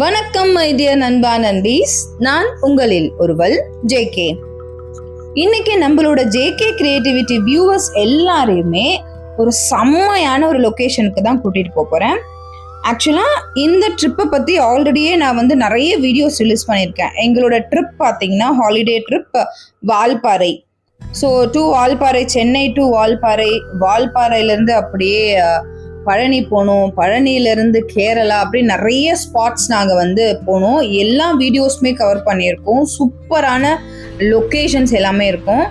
வணக்கம் my dear நண்பா நண்பீஸ், நான் உங்களில் ஒருவள் ஜேகே. இன்னைக்கு நம்மளோட ஜேகே கிரியேட்டிவிட்டி வியூவர்ஸ் எல்லாரையுமே ஒரு செம்மையான ஒரு லொகேஷனுக்கு தான் கூட்டிட்டு போறேன். ஆக்சுவலா இந்த ட்ரிப்பை பத்தி ஆல்ரெடியே நான் நிறைய வீடியோஸ் ரிலீஸ் பண்ணியிருக்கேன். எங்களோட ட்ரிப் பார்த்தீங்கன்னா holiday trip Valparai. So Valparai, Chennai to Valparai, வால்பாறையிலேருந்து அப்படியே பழனி போனோம், பழனியிலேருந்து கேரளா, அப்படி நிறைய ஸ்பாட்ஸ் நாங்கள் போனோம். எல்லா வீடியோஸுமே கவர் பண்ணியிருக்கோம். சூப்பரான லொக்கேஷன்ஸ் எல்லாமே இருக்கும்.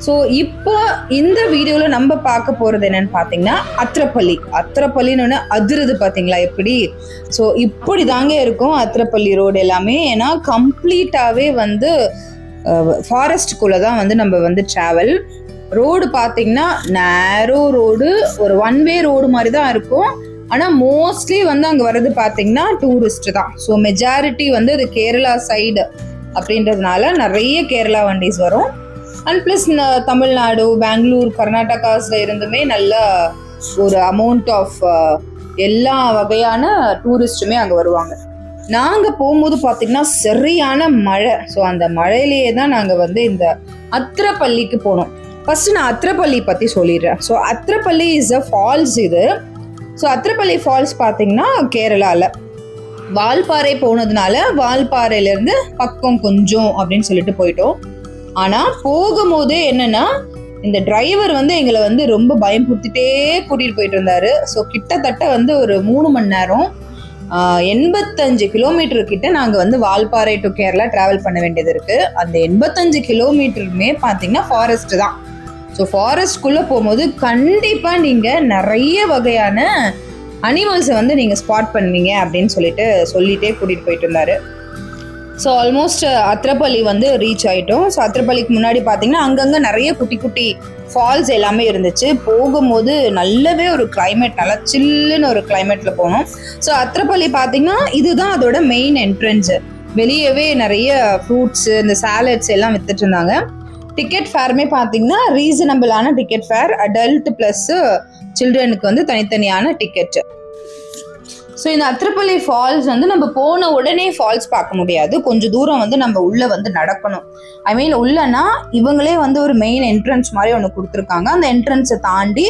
ஸோ இப்போ இந்த வீடியோவில் நம்ம பார்க்க போகிறது என்னன்னு பார்த்தீங்கன்னா அத்திரப்பள்ளின்னு ஒன்று அதிருது பார்த்தீங்களா எப்படி. ஸோ இப்படி தாங்க இருக்கும் அத்திரப்பள்ளி ரோடு எல்லாமே. ஏன்னா கம்ப்ளீட்டாகவே ஃபாரஸ்ட்டுக்குள்ளே தான் நம்ம ட்ராவல். ரோடு பார்த்தீங்கன்னா நேரோ ரோடு, ஒரு ஒன் வே ரோடு மாதிரி தான் இருக்கும். ஆனால் மோஸ்ட்லி அங்கே வர்றது பார்த்தீங்கன்னா டூரிஸ்ட் தான். ஸோ மெஜாரிட்டி அது கேரளா சைடு அப்படின்றதுனால நிறைய கேரளா வண்டிஸ் வரும். அண்ட் ப்ளஸ் தமிழ்நாடு, பெங்களூர், கர்நாடகாஸில் இருந்துமே நல்ல ஒரு அமௌண்ட் ஆஃப் எல்லா வகையான டூரிஸ்ட்டுமே அங்கே வருவாங்க. நாங்கள் போகும்போது பார்த்தீங்கன்னா சரியான மழை. ஸோ அந்த மழையிலேயே தான் நாங்கள் இந்த அத்திரப்பள்ளிக்கு போனோம். ஃபர்ஸ்ட் நான் அத்திரப்பள்ளி பற்றி சொல்லிடுறேன். So Athirappilly is a false இது. ஸோ அத்திரப்பள்ளி ஃபால்ஸ் பார்த்தீங்கன்னா கேரளாவில். வால்பாறை போனதுனால வால்பாறையிலேருந்து பக்கம் கொஞ்சம் அப்படின்னு சொல்லிட்டு போயிட்டோம். ஆனால் போகும்போதே என்னன்னா, இந்த டிரைவர் எங்களை ரொம்ப பயம்புறுத்திட்டே கூட்டிகிட்டு போயிட்டு இருந்தாரு. ஸோ கிட்டத்தட்ட ஒரு 3 மணி நேரம் 85 கிலோமீட்டர் கிட்ட நாங்கள் வால்பாறை டு கேரளா டிராவல் பண்ண வேண்டியது இருக்கு. அந்த 85 கிலோமீட்டருமே பார்த்தீங்கன்னா ஃபாரஸ்ட் தான். ஸோ ஃபாரஸ்ட்குள்ளே போகும்போது கண்டிப்பாக நீங்கள் நிறைய வகையான அனிமல்ஸை நீங்கள் ஸ்பாட் பண்ணுவீங்க அப்படின்னு சொல்லிட்டே கூட்டிகிட்டு போயிட்டு இருந்தாரு. ஸோ ஆல்மோஸ்ட் அத்திரப்பள்ளி ரீச் ஆகிட்டோம். ஸோ அத்திரப்பள்ளிக்கு முன்னாடி பார்த்தீங்கன்னா அங்கங்கே நிறைய குட்டி குட்டி ஃபால்ஸ் எல்லாமே இருந்துச்சு. போகும்போது நல்லாவே ஒரு கிளைமேட், நல்லா சில்லுன்னு ஒரு கிளைமேட்டில் போனோம். ஸோ அத்திரப்பள்ளி பார்த்தீங்கன்னா இதுதான் அதோட மெயின் என்ட்ரன்ஸு. வெளியவே நிறைய ஃப்ரூட்ஸு, இந்த சாலட்ஸ் எல்லாம் வித்துட்டு இருந்தாங்க. டிக்கெட் ஃபேருமே பார்த்தீங்கன்னா ரீசனபிளான டிக்கெட் ஃபேர். அடல்ட் ப்ளஸ் சில்ட்ரனுக்கு தனித்தனியான டிக்கெட்டு. ஸோ இந்த அத்திரப்பள்ளி ஃபால்ஸ் நம்ம போன உடனே ஃபால்ஸ் பார்க்க முடியாது. கொஞ்சம் தூரம் நம்ம உள்ளே நடக்கணும். ஐ மீன் உள்ளனா இவங்களே ஒரு மெயின் என்ட்ரன்ஸ் மாதிரி ஒன்று கொடுத்துருக்காங்க. அந்த என்ட்ரன்ஸை தாண்டி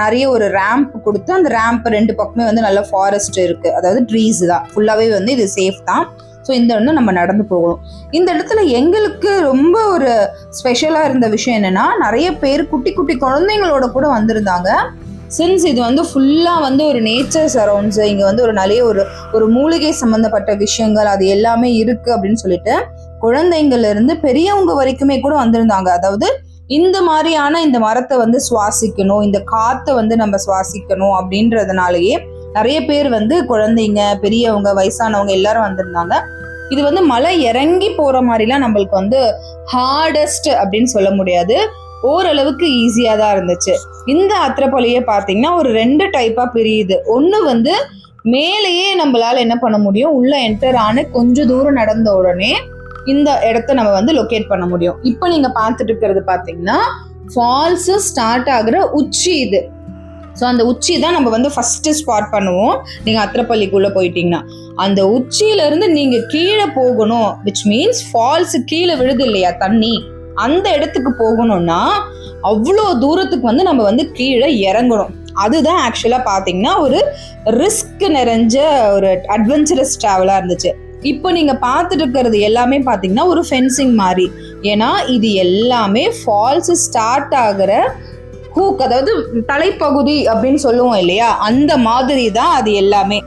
நிறைய ஒரு ரேம்ப் கொடுத்து, அந்த ரேம்ப் 2 பக்கமே நல்ல ஃபாரஸ்ட் இருக்குது. அதாவது ட்ரீஸ் தான் ஃபுல்லாகவே இது சேஃப் தான். ஸோ இந்த நம்ம நடந்து போகணும். இந்த இடத்துல எங்களுக்கு ரொம்ப ஒரு ஸ்பெஷலாக இருந்த விஷயம் என்னென்னா, நிறைய பேர் குட்டி குட்டி குழந்தைங்களோட கூட வந்திருந்தாங்க. சின்ஸ் இது ஃபுல்லாக ஒரு நேச்சர் சரௌண்ட்ஸ், இங்கே ஒரு நிறைய ஒரு மூலிகை சம்மந்தப்பட்ட விஷயங்கள் அது எல்லாமே இருக்குது அப்படின்னு சொல்லிட்டு குழந்தைங்கள்லேருந்து பெரியவங்க வரைக்குமே கூட வந்திருந்தாங்க. அதாவது இந்த மாதிரியான இந்த மரத்தை சுவாசிக்கணும், இந்த காற்றை நம்ம சுவாசிக்கணும் அப்படின்றதுனாலயே நிறைய பேர் குழந்தைங்க, பெரியவங்க, வயசானவங்க எல்லாரும் வந்திருந்தாங்க. இது மலை இறங்கி போகிற மாதிரிலாம் நம்மளுக்கு ஹார்டஸ்ட் அப்படின்னு சொல்ல முடியாது. ஓரளவுக்கு ஈஸியாக தான் இருந்துச்சு. இந்த அத்திரப்பள்ளியை பார்த்தீங்கன்னா ஒரு 2 டைப்பாக பிரியுது. ஒன்று மேலேயே நம்மளால் என்ன பண்ண முடியும், உள்ள என்டர் ஆன கொஞ்சம் தூரம் நடந்த உடனே இந்த இடத்த நம்ம லொக்கேட் பண்ண முடியும். இப்போ நீங்கள் பார்த்துட்டு இருக்கிறது பார்த்தீங்கன்னா ஃபால்ஸு ஸ்டார்ட் ஆகுற உச்சி இது. ஸோ அந்த உச்சி தான் நம்ம ஃபஸ்ட்டு ஸ்பாட் பண்ணுவோம். நீங்கள் அத்திரப்பள்ளிக்குள்ளே போயிட்டீங்கன்னா அந்த உச்சியிலேருந்து நீங்கள் கீழே போகணும். விச் மீன்ஸ் ஃபால்ஸு கீழே விழுது இல்லையா தண்ணி, அந்த இடத்துக்கு போகணும்னா அவ்வளோ தூரத்துக்கு நம்ம கீழே இறங்கணும். அதுதான் ஆக்சுவலாக பார்த்தீங்கன்னா ஒரு ரிஸ்க் நிறைஞ்ச ஒரு அட்வென்ச்சரஸ் ட்ராவலாக இருந்துச்சு. இப்போ நீங்கள் பார்த்துட்டு இருக்கிறது எல்லாமே பார்த்தீங்கன்னா ஒரு ஃபென்சிங் மாதிரி. ஏன்னா இது எல்லாமே ஃபால்ஸ் ஸ்டார்ட் ஆகிற ஹூக், அதாவது தலைப்பகுதி அப்படின்னு சொல்லுவோம் இல்லையா, அந்த மாதிரி தான் அது எல்லாமே.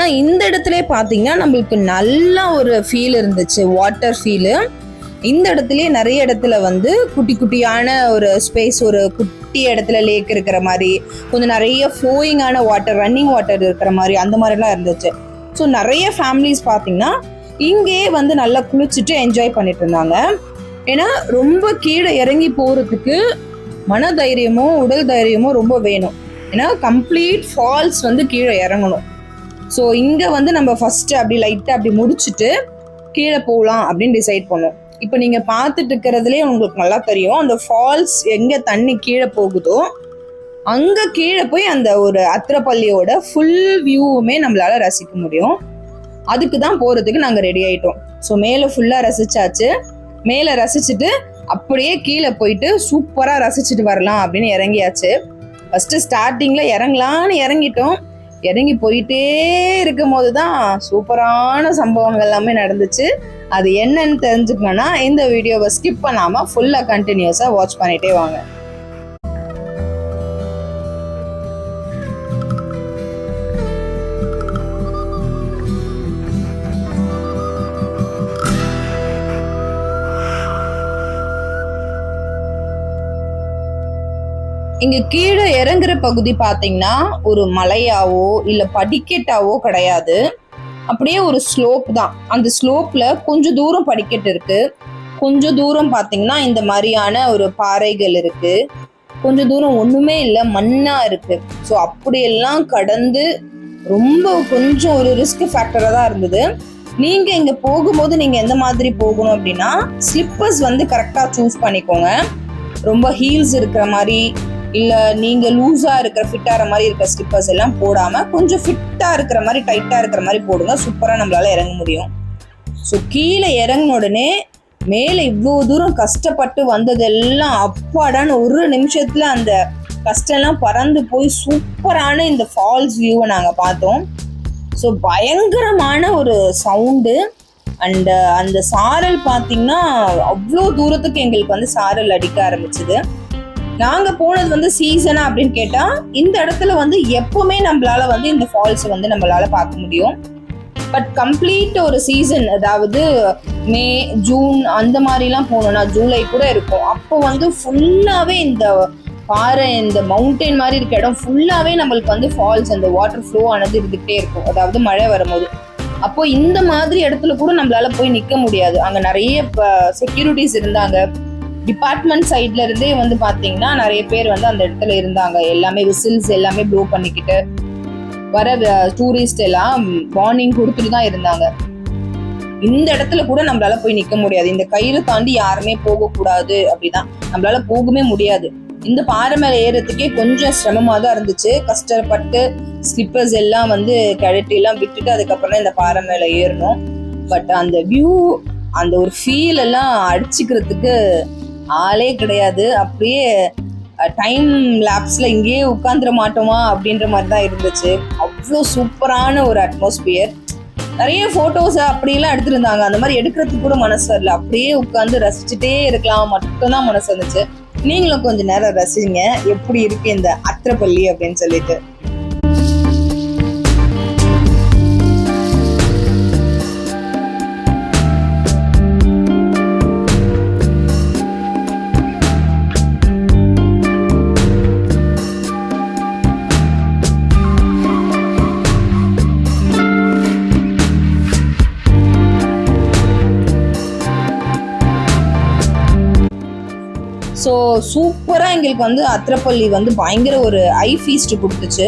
ஆனால் இந்த இடத்துல பார்த்தீங்கன்னா நம்மளுக்கு நல்ல ஒரு ஃபீல் இருந்துச்சு, வாட்டர் ஃபீலு. இந்த இடத்துலயே நிறைய இடத்துல வந்து குட்டி குட்டியான ஒரு ஸ்பேஸ், ஒரு குட்டி இடத்துல லேக் இருக்கிற மாதிரி, கொஞ்சம் நிறைய ஃப்ளோயிங்கான வாட்டர், ரன்னிங் வாட்டர் இருக்கிற மாதிரி, அந்த மாதிரிலாம் இருந்துச்சு. ஸோ நிறைய ஃபேமிலிஸ் பார்த்தீங்கன்னா இங்கே வந்து நல்லா குளிச்சுட்டு என்ஜாய் பண்ணிட்டு இருந்தாங்க. ஏன்னா ரொம்ப கீழே இறங்கி போகிறதுக்கு மன தைரியமோ உடல் தைரியமோ ரொம்ப வேணும். ஏன்னா கம்ப்ளீட் ஃபால்ஸ் வந்து கீழே இறங்கணும். ஸோ இங்கே வந்து நம்ம ஃபஸ்ட்டு அப்படி லைட்டாக அப்படி முடிச்சுட்டு கீழே போகலாம் அப்படின்னு டிசைட் பண்ணோம். இப்போ நீங்கள் பார்த்துட்டு இருக்கிறதுலே உங்களுக்கு நல்லா தெரியும், அந்த ஃபால்ஸ் எங்கே தண்ணி கீழே போகுதோ அங்கே கீழே போய் அந்த ஒரு அத்திரப்பள்ளியோட ஃபுல் வியூவுமே நம்மளால ரசிக்க முடியும். அதுக்கு தான் போகிறதுக்கு நாங்கள் ரெடி ஆகிட்டோம். ஸோ மேலே ஃபுல்லாக ரசிச்சாச்சு. மேலே ரசிச்சுட்டு அப்படியே கீழே போயிட்டு சூப்பராக ரசிச்சுட்டு வரலாம் அப்படின்னு இறங்கியாச்சு. ஃபஸ்ட்டு ஸ்டார்டிங்கில் இறங்கலான்னு இறங்கிட்டோம். இறங்கி போயிட்டே இருக்கும் போது தான் சூப்பரான சம்பவங்கள் எல்லாமே நடந்துச்சு. அது என்னன்னு தெரிஞ்சுக்கணும்னா இந்த வீடியோவை ஸ்கிப் பண்ணாமல் ஃபுல்லாக கண்டினியூஸாக வாட்ச் பண்ணிகிட்டே வாங்க. இங்க கீழே இறங்குற பகுதி பாத்தீங்கன்னா ஒரு மலையாவோ இல்ல படிக்கட்டாவோ கிடையாது, அப்படியே ஒரு ஸ்லோப் தான். அந்த ஸ்லோப்ல கொஞ்சம் தூரம் படிக்கட்டு இருக்கு, கொஞ்சம் தூரம் பாத்தீங்கன்னா இந்த மாதிரியான ஒரு பாறைகள் இருக்கு, கொஞ்சம் தூரம் ஒண்ணுமே இல்லை, மண்ணா இருக்கு. ஸோ அப்படியெல்லாம் கடந்து ரொம்ப கொஞ்சம் ஒரு ரிஸ்க் ஃபேக்டரா தான் இருந்தது. நீங்க இங்க போகும்போது நீங்க எந்த மாதிரி போகணும் அப்படின்னா ஸ்லிப்பர்ஸ் வந்து கரெக்டா சூஸ் பண்ணிக்கோங்க. ரொம்ப ஹீல்ஸ் இருக்கிற மாதிரி இல்லை நீங்கள் லூஸாக இருக்கிற ஃபிட்டாகிற மாதிரி இருக்கிற ஸ்லிப்பர்ஸ் எல்லாம் போடாமல் கொஞ்சம் ஃபிட்டாக இருக்கிற மாதிரி டைட்டாக இருக்கிற மாதிரி போடுங்க. சூப்பராக நம்மளால இறங்க முடியும். ஸோ கீழே இறங்கின உடனே மேலே இவ்வளோ தூரம் கஷ்டப்பட்டு வந்ததெல்லாம் அப்பாடான ஒரு நிமிஷத்தில் அந்த கஷ்டம்லாம் பறந்து போய் சூப்பரான இந்த ஃபால்ஸ் வியூவை நாங்கள் பார்த்தோம். ஸோ பயங்கரமான ஒரு சவுண்டு அண்டு அந்த சாரல் பார்த்தீங்கன்னா அவ்வளோ தூரத்துக்கு எங்களுக்கு வந்து சாரல் அடிக்க ஆரம்பிச்சுது. நாங்கள் போனது வந்து சீசனா அப்படின்னு கேட்டால் இந்த இடத்துல வந்து எப்பவுமே நம்மளால வந்து இந்த ஃபால்ஸை வந்து நம்மளால பார்க்க முடியும். பட் கம்ப்ளீட் ஒரு சீசன், அதாவது மே ஜூன் அந்த மாதிரிலாம் போனோம்னா ஜூலை கூட இருக்கும், அப்போ வந்து ஃபுல்லாகவே இந்த பாறை, இந்த மவுண்டெயின் மாதிரி இருக்க இடம் ஃபுல்லாகவே நம்மளுக்கு வந்து ஃபால்ஸ், அந்த வாட்டர் ஃப்ளோ ஆனது இருந்துகிட்டே இருக்கும், அதாவது மழை வரும்போது. அப்போ இந்த மாதிரி இடத்துல கூட நம்மளால போய் நிற்க முடியாது. அங்கே நிறைய செக்யூரிட்டிஸ் இருந்தாங்க. டிபார்ட்மெண்ட் சைட்ல இருந்தே வந்து பாத்தீங்கன்னா நிறைய பேர் வந்து அந்த இடத்துல இருந்தாங்க. எல்லாமே விசில்ஸ் எல்லாமே ப்ளோ பண்ணிக்கிட்டு வர டூரிஸ்ட் எல்லாம் வார்னிங் கொடுத்துட்டு தான் இருந்தாங்க. இந்த இடத்துல கூட நம்மளால போய் நிக்க முடியாது. இந்த கயிறு தாண்டி யாருமே போகக்கூடாது அப்படிதான், நம்மளால போகவே முடியாது. இந்த பாறை மேல ஏறதுக்கே கொஞ்சம் சிரமமா தான் இருந்துச்சு. கஷ்டப்பட்டு ஸ்லிப்பர்ஸ் எல்லாம் வந்து கழட்டி எல்லாம் விட்டுட்டு அதுக்கப்புறம் இந்த பாறை மேல ஏறணும். பட் அந்த வியூ, அந்த ஒரு ஃபீல் எல்லாம் அடிச்சுக்கிறதுக்கு ஆளே கிடையாது. அப்படியே டைம் லேப்ஸ்ல இங்கேயே உட்காந்துட மாட்டோமா அப்படின்ற மாதிரி தான் இருந்துச்சு. அவ்வளோ சூப்பரான ஒரு அட்மாஸ்பியர். நிறைய போட்டோஸ் அப்படியெல்லாம் எடுத்துருந்தாங்க. அந்த மாதிரி எடுக்கிறதுக்கு கூட மனசு வரல, அப்படியே உட்காந்து ரசிச்சுட்டே இருக்கலாம் மட்டும்தான் மனசு வந்துச்சு. நீங்களும் கொஞ்சம் நேரம் ரசிங்க எப்படி இருக்கு இந்த அத்திரப்பள்ளி அப்படின்னு சொல்லிட்டு. ஸோ சூப்பராக எங்களுக்கு வந்து அத்திரப்பள்ளி வந்து பயங்கர ஒரு ஐ ஃபீஸ்ட் கொடுத்துச்சு.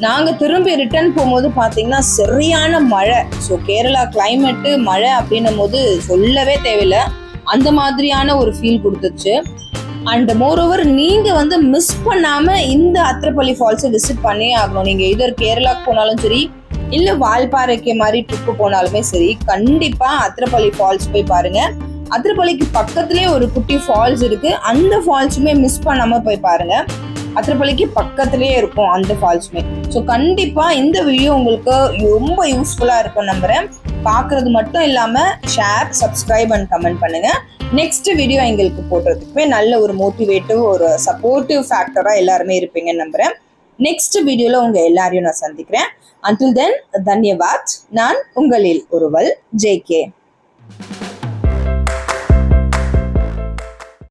நாங்கள் திரும்பி ரிட்டர்ன் போகும்போது பார்த்தீங்கன்னா சரியான மழை. ஸோ கேரளா கிளைமேட்டு மழை அப்படின்னும் போது சொல்லவே தேவையில்லை, அந்த மாதிரியான ஒரு ஃபீல் கொடுத்துச்சு. அண்ட் மோரோவர் நீங்கள் வந்து மிஸ் பண்ணாமல் இந்த அத்திரப்பள்ளி ஃபால்ஸை விசிட் பண்ணே ஆகணும். நீங்கள் இதர் கேரளாவுக்கு போனாலும் சரி, இல்லை வால்பாறைக்கு மாதிரி ட்ரிப்பு போனாலுமே சரி, கண்டிப்பாக அத்திரப்பள்ளி ஃபால்ஸ் போய் பாருங்கள். அத்திரப்பள்ளிக்கு பக்கத்துலேயே ஒரு குட்டி ஃபால்ஸ் இருக்கு, அந்த ஃபால்ஸுமே மிஸ் பண்ணாம போய் பாருங்க. அத்திரப்பள்ளிக்கு பக்கத்துலேயே இருக்கும் அந்த ஃபால்ஸுமே. ஸோ கண்டிப்பா இந்த வீடியோ உங்களுக்கு ரொம்ப யூஸ்ஃபுல்லா இருக்கும் நம்புறேன். பார்க்கறது மட்டும் இல்லாம ஷேர், சப்ஸ்கிரைப் அண்ட் கமெண்ட் பண்ணுங்க. நெக்ஸ்ட் வீடியோ எங்களுக்கு போடுறதுக்குமே நல்ல ஒரு மோட்டிவேட்டிவ், ஒரு சப்போர்ட்டிவ் ஃபேக்டரா எல்லாருமே இருப்பீங்கன்னு நம்புறேன். நெக்ஸ்ட் வீடியோல உங்க எல்லாரையும் நான் சந்திக்கிறேன். Until then, தன்யவாத். நான் உங்களில் ஒருவள், JK.